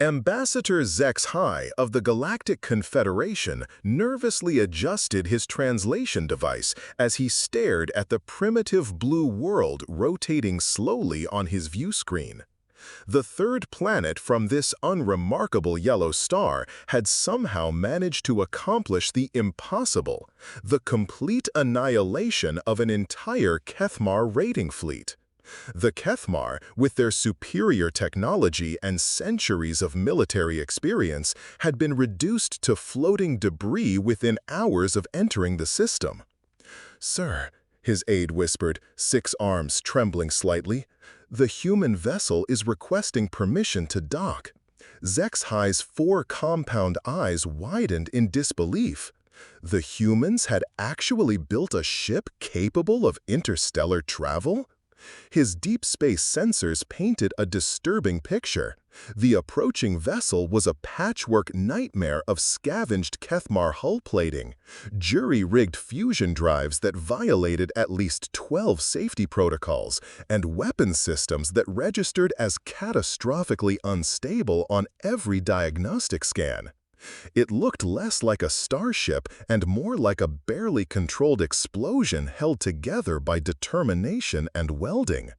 Ambassador HFY of the Galactic Confederation nervously adjusted his translation device as he stared at the primitive blue world rotating slowly on his view screen. The third planet from this unremarkable yellow star had somehow managed to accomplish the impossible, the complete annihilation of an entire Kethmar raiding fleet. The Kethmar, with their superior technology and centuries of military experience, had been reduced to floating debris within hours of entering the system. "Sir," his aide whispered, 6 arms trembling slightly, "the human vessel is requesting permission to dock." HFY's 4 compound eyes widened in disbelief. The humans had actually built a ship capable of interstellar travel? His deep space sensors painted a disturbing picture. The approaching vessel was a patchwork nightmare of scavenged Kethmar hull plating, jury-rigged fusion drives that violated at least 12 safety protocols, and weapon systems that registered as catastrophically unstable on every diagnostic scan. It looked less like a starship and more like a barely controlled explosion held together by determination and welding.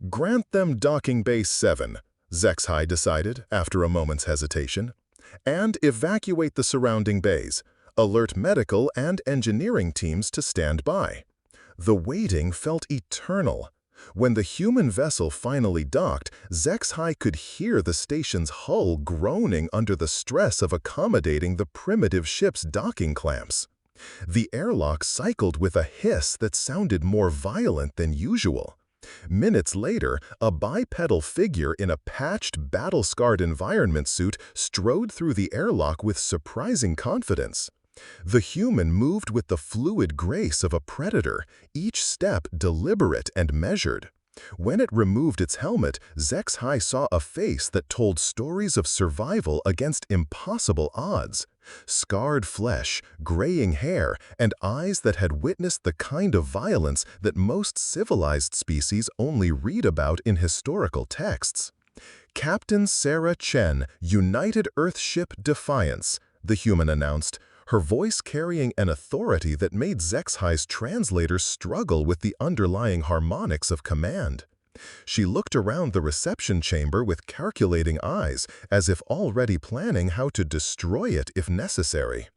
"Grant them docking base 7, HFY decided after a moment's hesitation, "and evacuate the surrounding bays. Alert medical and engineering teams to stand by." The waiting felt eternal. When the human vessel finally docked, HFY could hear the station's hull groaning under the stress of accommodating the primitive ship's docking clamps. The airlock cycled with a hiss that sounded more violent than usual. Minutes later, a bipedal figure in a patched, battle-scarred environment suit strode through the airlock with surprising confidence. The human moved with the fluid grace of a predator, each step deliberate and measured. When it removed its helmet, HFY saw a face that told stories of survival against impossible odds. Scarred flesh, graying hair, and eyes that had witnessed the kind of violence that most civilized species only read about in historical texts. "Captain Sarah Chen, United Earthship Defiance," the human announced, her voice carrying an authority that made HFY's translators struggle with the underlying harmonics of command. She looked around the reception chamber with calculating eyes, as if already planning how to destroy it if necessary.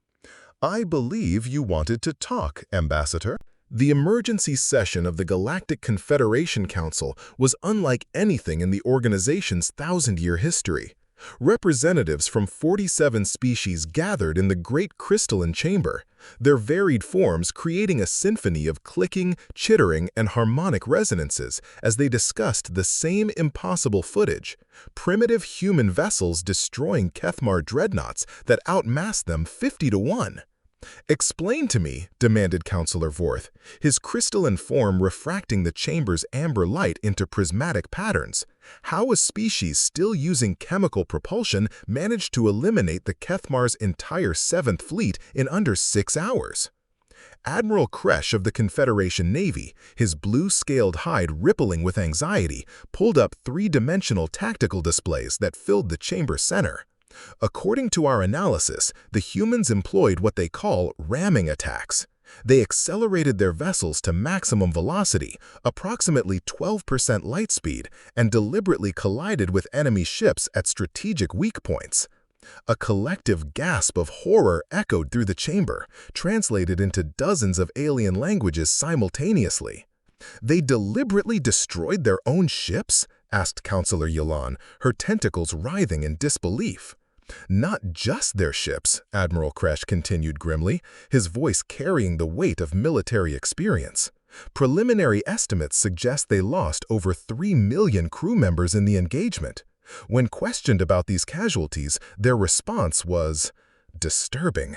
"I believe you wanted to talk, Ambassador." The emergency session of the Galactic Confederation Council was unlike anything in the organization's 1,000-year history. Representatives from 47 species gathered in the Great Crystalline Chamber, their varied forms creating a symphony of clicking, chittering, and harmonic resonances as they discussed the same impossible footage: primitive human vessels destroying Kethmar dreadnoughts that outmassed them 50 to 1. "Explain to me," demanded Councillor Vorth, his crystalline form refracting the chamber's amber light into prismatic patterns, "how a species still using chemical propulsion managed to eliminate the Kethmar's entire 7th Fleet in under 6 hours." Admiral Kresh of the Confederation Navy, his blue-scaled hide rippling with anxiety, pulled up 3-dimensional tactical displays that filled the chamber center. "According to our analysis, the humans employed what they call ramming attacks. They accelerated their vessels to maximum velocity, approximately 12% light speed, and deliberately collided with enemy ships at strategic weak points." A collective gasp of horror echoed through the chamber, translated into dozens of alien languages simultaneously. "They deliberately destroyed their own ships?" asked Councillor Yalan, her tentacles writhing in disbelief. "Not just their ships," Admiral Kresh continued grimly, his voice carrying the weight of military experience. "Preliminary estimates suggest they lost over 3 million crew members in the engagement. When questioned about these casualties, their response was disturbing.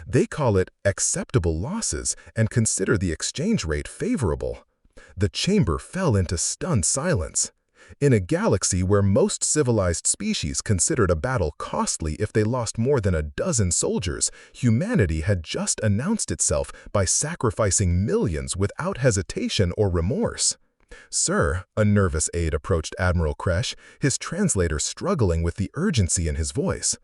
They call it acceptable losses and consider the exchange rate favorable." The chamber fell into stunned silence. In a galaxy where most civilized species considered a battle costly if they lost more than a dozen soldiers, humanity had just announced itself by sacrificing millions without hesitation or remorse. Sir, a nervous aide approached Admiral Kresh, his translator struggling with the urgency in his voice.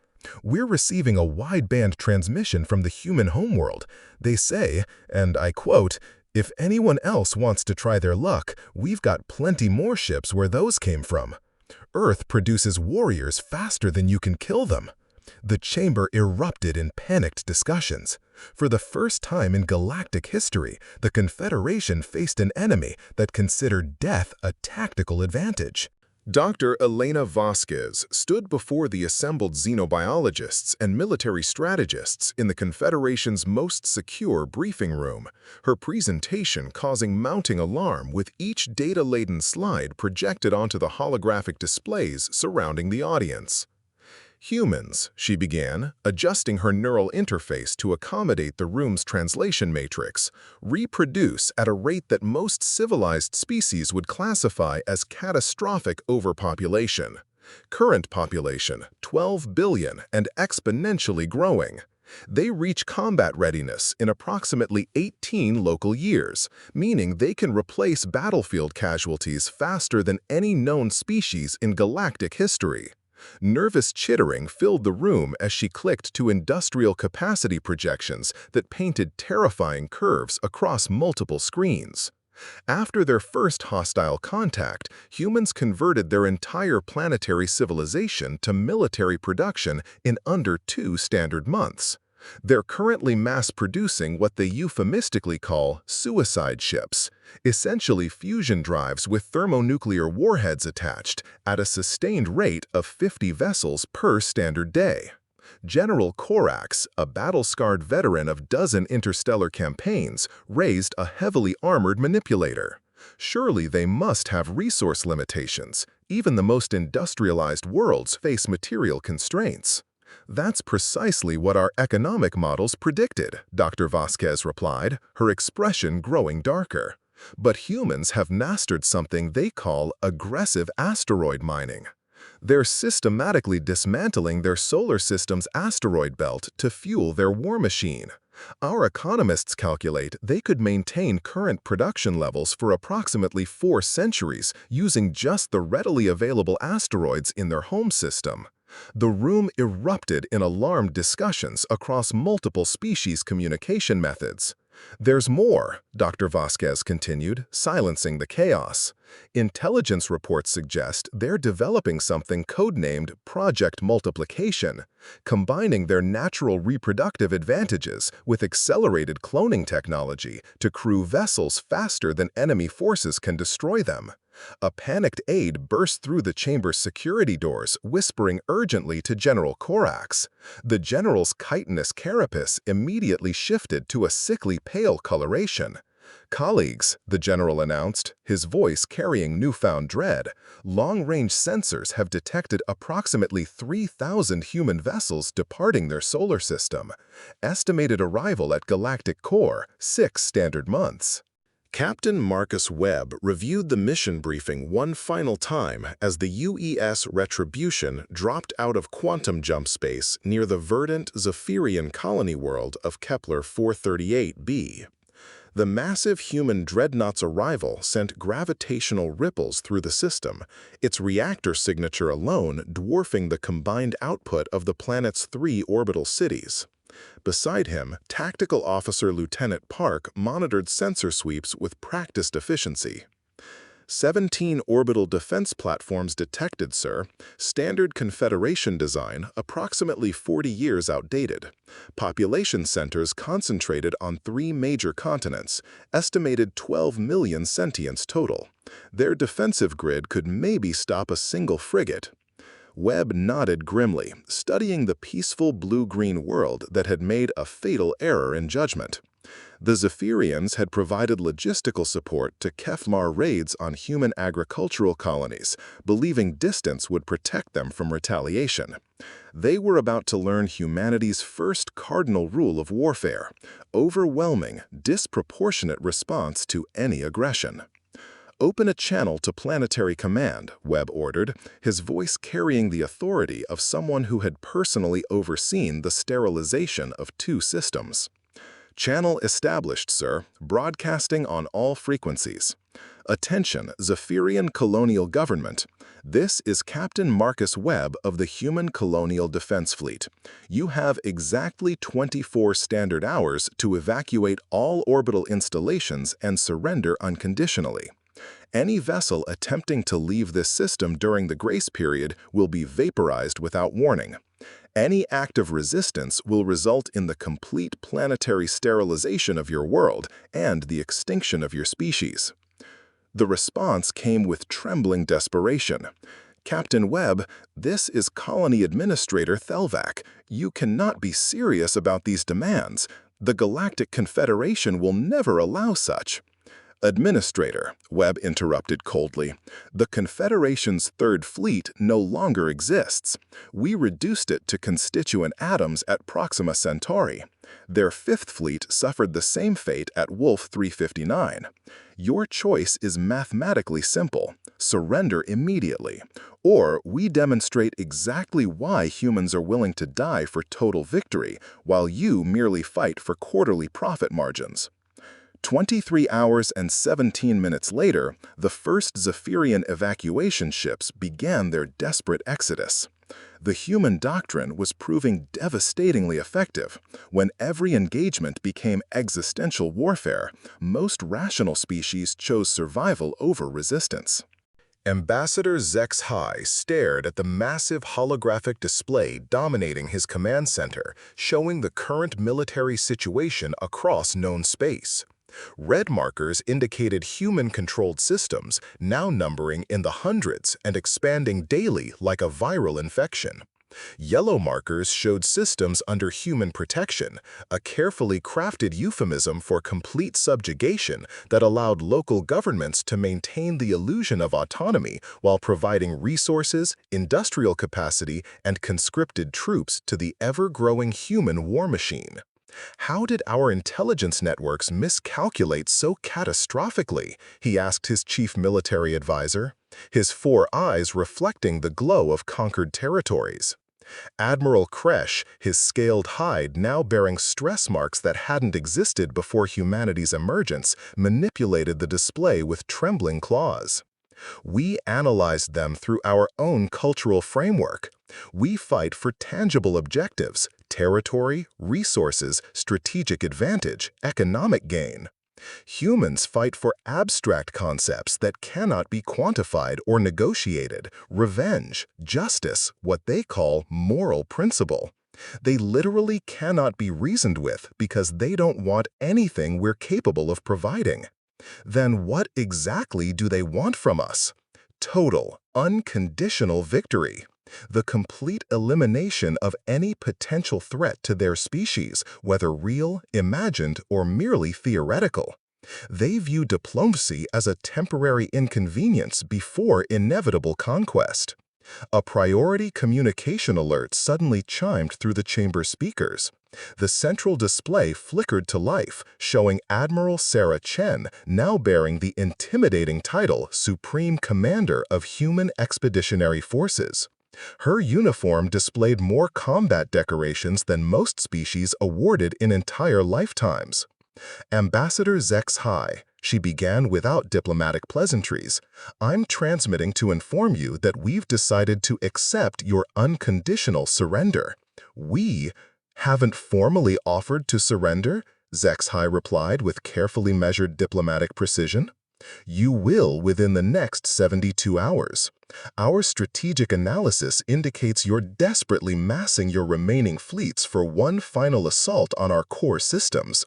We're receiving a wideband transmission from the human homeworld. They say, and I quote, "If anyone else wants to try their luck, we've got plenty more ships where those came from. Earth produces warriors faster than you can kill them." The chamber erupted in panicked discussions. For the first time in galactic history, the Confederation faced an enemy that considered death a tactical advantage. Dr. Elena Vasquez stood before the assembled xenobiologists and military strategists in the Confederation's most secure briefing room, her presentation causing mounting alarm with each data-laden slide projected onto the holographic displays surrounding the audience. "Humans," she began, adjusting her neural interface to accommodate the room's translation matrix, "reproduce at a rate that most civilized species would classify as catastrophic overpopulation. Current population, 12 billion and exponentially growing. They reach combat readiness in approximately 18 local years, meaning they can replace battlefield casualties faster than any known species in galactic history." Nervous chittering filled the room as she clicked to industrial capacity projections that painted terrifying curves across multiple screens. After their first hostile contact, humans converted their entire planetary civilization to military production in under 2 standard months. They're currently mass-producing what they euphemistically call suicide ships, essentially fusion drives with thermonuclear warheads attached at a sustained rate of 50 vessels per standard day. General Korax, a battle-scarred veteran of dozen interstellar campaigns, raised a heavily armored manipulator. Surely they must have resource limitations. Even the most industrialized worlds face material constraints. "That's precisely what our economic models predicted," Dr. Vasquez replied, her expression growing darker. "But humans have mastered something they call aggressive asteroid mining. They're systematically dismantling their solar system's asteroid belt to fuel their war machine. Our economists calculate they could maintain current production levels for approximately 4 centuries using just the readily available asteroids in their home system." The room erupted in alarmed discussions across multiple species communication methods. "There's more," Dr. Vasquez continued, silencing the chaos. "Intelligence reports suggest they're developing something codenamed Project Multiplication, combining their natural reproductive advantages with accelerated cloning technology to crew vessels faster than enemy forces can destroy them." A panicked aide burst through the chamber's security doors, whispering urgently to General Korax. The general's chitinous carapace immediately shifted to a sickly pale coloration. "Colleagues," the general announced, his voice carrying newfound dread, "long-range sensors have detected approximately 3,000 human vessels departing their solar system. Estimated arrival at galactic core, 6 standard months." Captain Marcus Webb reviewed the mission briefing one final time as the UES Retribution dropped out of quantum jump space near the verdant Zephyrian colony world of Kepler 438b. The massive human dreadnought's arrival sent gravitational ripples through the system, its reactor signature alone dwarfing the combined output of the planet's 3 orbital cities. Beside him, Tactical Officer Lieutenant Park monitored sensor sweeps with practiced efficiency. 17 orbital defense platforms detected, sir. Standard Confederation design, approximately 40 years outdated. Population centers concentrated on 3 major continents, estimated 12 million sentients total. Their defensive grid could maybe stop a single frigate. Webb nodded grimly, studying the peaceful blue-green world that had made a fatal error in judgment. The Zephyrians had provided logistical support to Kefmar raids on human agricultural colonies, believing distance would protect them from retaliation. They were about to learn humanity's first cardinal rule of warfare: overwhelming, disproportionate response to any aggression. "Open a channel to Planetary Command," Webb ordered, his voice carrying the authority of someone who had personally overseen the sterilization of 2 systems. "Channel established, sir, broadcasting on all frequencies." Attention, Zephyrian colonial government. This is Captain Marcus Webb of the Human Colonial Defense Fleet. You have exactly 24 standard hours to evacuate all orbital installations and surrender unconditionally. Any vessel attempting to leave this system during the grace period will be vaporized without warning. Any act of resistance will result in the complete planetary sterilization of your world and the extinction of your species. The response came with trembling desperation. Captain Webb, this is Colony Administrator Thelvac. You cannot be serious about these demands. The Galactic Confederation will never allow such. Administrator, Webb interrupted coldly, the Confederation's Third Fleet no longer exists. We reduced it to constituent atoms at Proxima Centauri. Their Fifth Fleet suffered the same fate at Wolf 359. Your choice is mathematically simple. Surrender immediately. Or we demonstrate exactly why humans are willing to die for total victory, while you merely fight for quarterly profit margins. 23 hours and 17 minutes later, the first Zephyrian evacuation ships began their desperate exodus. The human doctrine was proving devastatingly effective. When every engagement became existential warfare, most rational species chose survival over resistance. Ambassador Zex High stared at the massive holographic display dominating his command center, showing the current military situation across known space. Red markers indicated human-controlled systems, now numbering in the hundreds and expanding daily like a viral infection. Yellow markers showed systems under human protection, a carefully crafted euphemism for complete subjugation that allowed local governments to maintain the illusion of autonomy while providing resources, industrial capacity, and conscripted troops to the ever-growing human war machine. How did our intelligence networks miscalculate so catastrophically? He asked his chief military advisor, his 4 eyes reflecting the glow of conquered territories. Admiral Kresh, his scaled hide now bearing stress marks that hadn't existed before humanity's emergence, manipulated the display with trembling claws. We analyzed them through our own cultural framework. We fight for tangible objectives, territory, resources, strategic advantage, economic gain. Humans fight for abstract concepts that cannot be quantified or negotiated, revenge, justice, what they call moral principle. They literally cannot be reasoned with because they don't want anything we're capable of providing. Then what exactly do they want from us? Total, unconditional victory. The complete elimination of any potential threat to their species, whether real, imagined, or merely theoretical. They view diplomacy as a temporary inconvenience before inevitable conquest. A priority communication alert suddenly chimed through the chamber speakers. The central display flickered to life, showing Admiral Sarah Chen now bearing the intimidating title Supreme Commander of Human Expeditionary Forces. Her uniform displayed more combat decorations than most species awarded in entire lifetimes. Ambassador Zex High, she began without diplomatic pleasantries, I'm transmitting to inform you that we've decided to accept your unconditional surrender. We haven't formally offered to surrender, Zex High replied with carefully measured diplomatic precision. You will within the next 72 hours. Our strategic analysis indicates you're desperately massing your remaining fleets for one final assault on our core systems.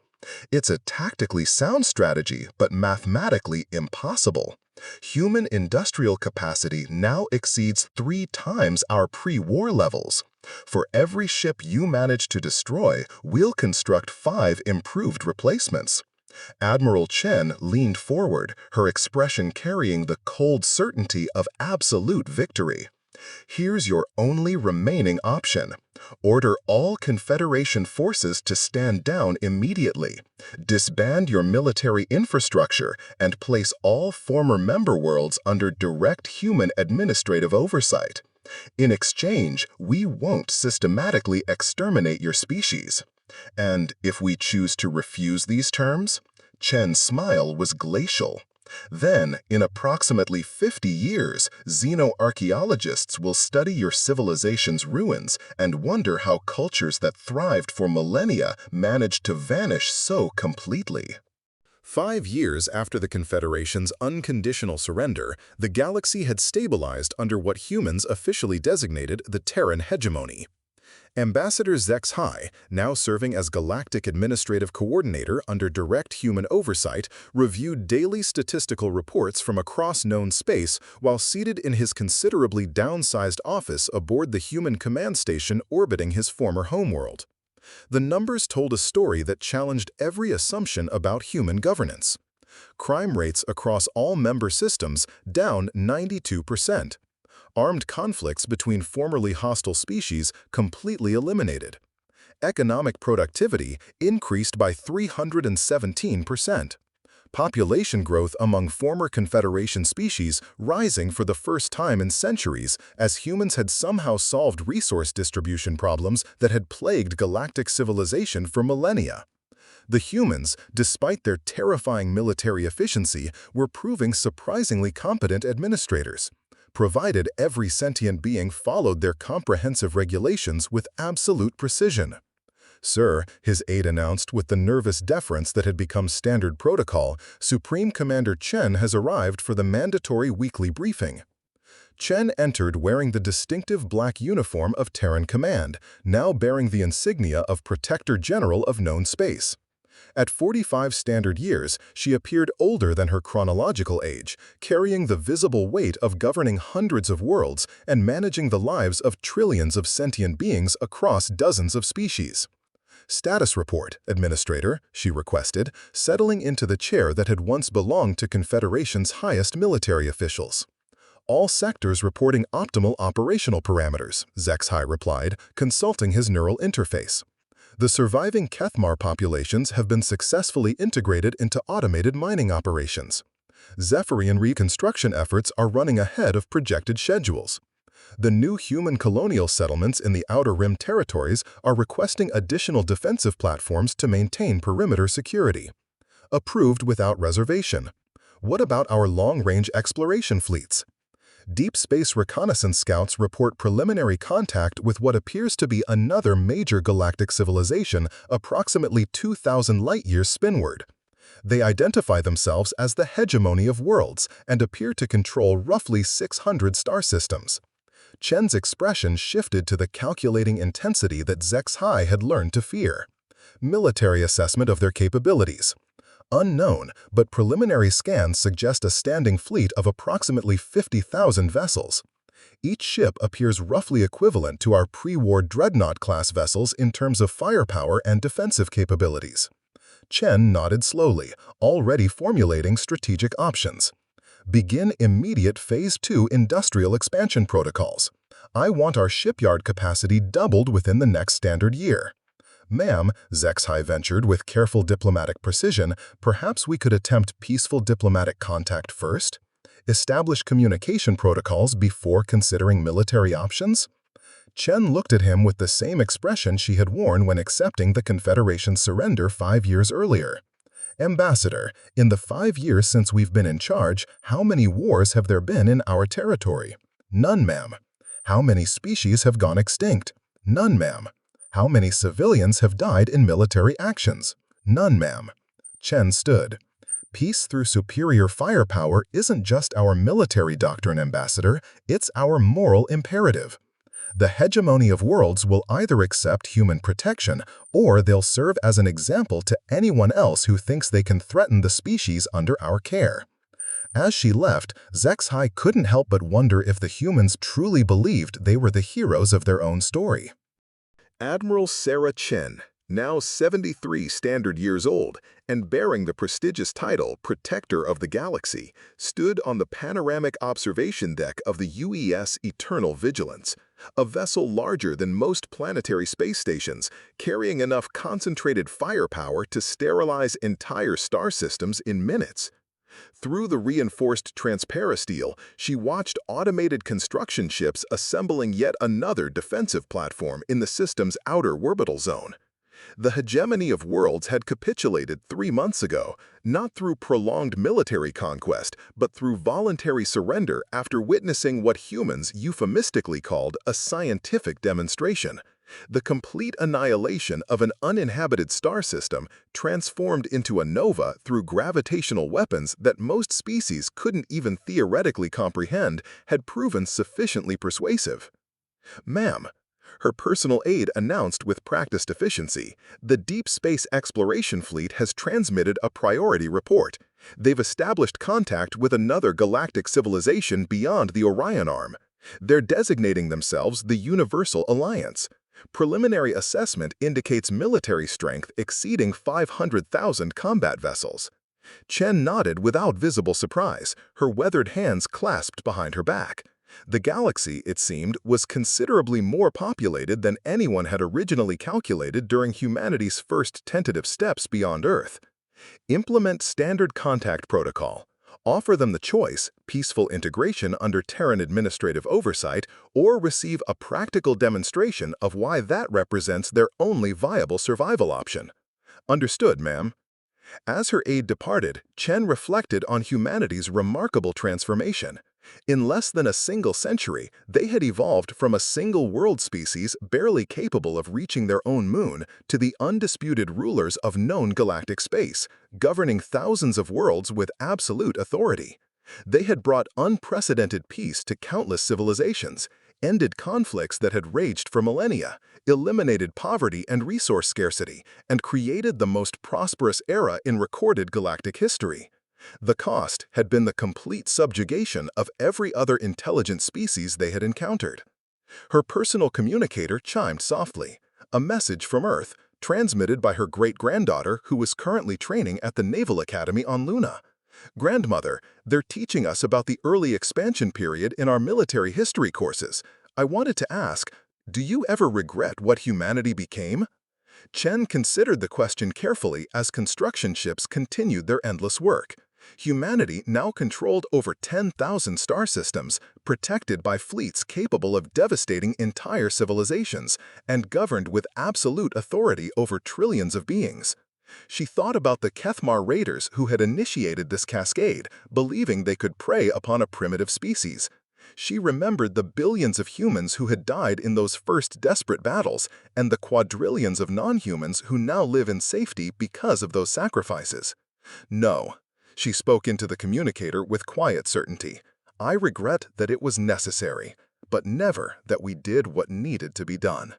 It's a tactically sound strategy, but mathematically impossible. Human industrial capacity now exceeds 3 times our pre-war levels. For every ship you manage to destroy, we'll construct 5 improved replacements. Admiral Chen leaned forward, her expression carrying the cold certainty of absolute victory. Here's your only remaining option. Order all Confederation forces to stand down immediately. Disband your military infrastructure and place all former member worlds under direct human administrative oversight. In exchange, we won't systematically exterminate your species. And if we choose to refuse these terms? Chen's smile was glacial. Then, in approximately 50 years, xenoarchaeologists will study your civilization's ruins and wonder how cultures that thrived for millennia managed to vanish so completely. 5 years after the Confederation's unconditional surrender, the galaxy had stabilized under what humans officially designated the Terran hegemony. Ambassador Zex-High, now serving as Galactic Administrative Coordinator under direct human oversight, reviewed daily statistical reports from across known space while seated in his considerably downsized office aboard the human command station orbiting his former homeworld. The numbers told a story that challenged every assumption about human governance. Crime rates across all member systems down 92%. Armed conflicts between formerly hostile species completely eliminated. Economic productivity increased by 317%. Population growth among former Confederation species rising for the first time in centuries as humans had somehow solved resource distribution problems that had plagued galactic civilization for millennia. The humans, despite their terrifying military efficiency, were proving surprisingly competent administrators, provided every sentient being followed their comprehensive regulations with absolute precision. "Sir," his aide announced with the nervous deference that had become standard protocol, "Supreme Commander Chen has arrived for the mandatory weekly briefing." Chen entered wearing the distinctive black uniform of Terran Command, now bearing the insignia of Protector General of known space. At 45 standard years, she appeared older than her chronological age, carrying the visible weight of governing hundreds of worlds and managing the lives of trillions of sentient beings across dozens of species. "Status report, Administrator," she requested, settling into the chair that had once belonged to Confederation's highest military officials. "All sectors reporting optimal operational parameters," Zex-High replied, consulting his neural interface. "The surviving Kethmar populations have been successfully integrated into automated mining operations. Zephyrian reconstruction efforts are running ahead of projected schedules. The new human colonial settlements in the Outer Rim territories are requesting additional defensive platforms to maintain perimeter security. Approved without reservation. What about our long-range exploration fleets? Deep space reconnaissance scouts report preliminary contact with what appears to be another major galactic civilization approximately 2,000 light-years spinward. They identify themselves as the hegemony of worlds and appear to control roughly 600 star systems." Chen's expression shifted to the calculating intensity that Zex-High had learned to fear. "Military assessment of their capabilities. Unknown, but preliminary scans suggest a standing fleet of approximately 50,000 vessels. Each ship appears roughly equivalent to our pre-war Dreadnought-class vessels in terms of firepower and defensive capabilities." Chen nodded slowly, already formulating strategic options. "Begin immediate Phase 2 industrial expansion protocols. I want our shipyard capacity doubled within the next standard year." "Ma'am," Zex-High ventured with careful diplomatic precision, "perhaps we could attempt peaceful diplomatic contact first? Establish communication protocols before considering military options?" Chen looked at him with the same expression she had worn when accepting the Confederation's surrender 5 years earlier. "Ambassador, in the 5 years since we've been in charge, how many wars have there been in our territory?" "None, ma'am." "How many species have gone extinct?" "None, ma'am." "How many civilians have died in military actions?" "None, ma'am." Chen stood. "Peace through superior firepower isn't just our military doctrine, Ambassador, it's our moral imperative. The hegemony of worlds will either accept human protection or they'll serve as an example to anyone else who thinks they can threaten the species under our care." As she left, Zex-High couldn't help but wonder if the humans truly believed they were the heroes of their own story. Admiral Sarah Chen, now 73 standard years old and bearing the prestigious title Protector of the Galaxy, stood on the panoramic observation deck of the UES Eternal Vigilance, a vessel larger than most planetary space stations, carrying enough concentrated firepower to sterilize entire star systems in minutes. Through the reinforced transparasteel, she watched automated construction ships assembling yet another defensive platform in the system's outer orbital zone. The hegemony of worlds had capitulated 3 months ago, not through prolonged military conquest, but through voluntary surrender after witnessing what humans euphemistically called a scientific demonstration. The complete annihilation of an uninhabited star system transformed into a nova through gravitational weapons that most species couldn't even theoretically comprehend had proven sufficiently persuasive. Ma'am, her personal aide announced with practiced efficiency, the Deep Space Exploration Fleet has transmitted a priority report. They've established contact with another galactic civilization beyond the Orion Arm. They're designating themselves the Universal Alliance. Preliminary assessment indicates military strength exceeding 500,000 combat vessels. Chen nodded without visible surprise, her weathered hands clasped behind her back. The galaxy, it seemed, was considerably more populated than anyone had originally calculated during humanity's first tentative steps beyond Earth. Implement Standard Contact Protocol. Offer them the choice, peaceful integration under Terran administrative oversight, or receive a practical demonstration of why that represents their only viable survival option. Understood, ma'am. As her aide departed, Chen reflected on humanity's remarkable transformation. In less than a single century, they had evolved from a single world species barely capable of reaching their own moon to the undisputed rulers of known galactic space, governing thousands of worlds with absolute authority. They had brought unprecedented peace to countless civilizations, ended conflicts that had raged for millennia, eliminated poverty and resource scarcity, and created the most prosperous era in recorded galactic history. The cost had been the complete subjugation of every other intelligent species they had encountered. Her personal communicator chimed softly, a message from Earth, transmitted by her great-granddaughter who was currently training at the Naval Academy on Luna. Grandmother, they're teaching us about the early expansion period in our military history courses. I wanted to ask, do you ever regret what humanity became? Chen considered the question carefully as construction ships continued their endless work. Humanity now controlled over 10,000 star systems, protected by fleets capable of devastating entire civilizations, and governed with absolute authority over trillions of beings. She thought about the Kethmar raiders who had initiated this cascade, believing they could prey upon a primitive species. She remembered the billions of humans who had died in those first desperate battles, and the quadrillions of non-humans who now live in safety because of those sacrifices. No, she spoke into the communicator with quiet certainty. I regret that it was necessary, but never that we did what needed to be done.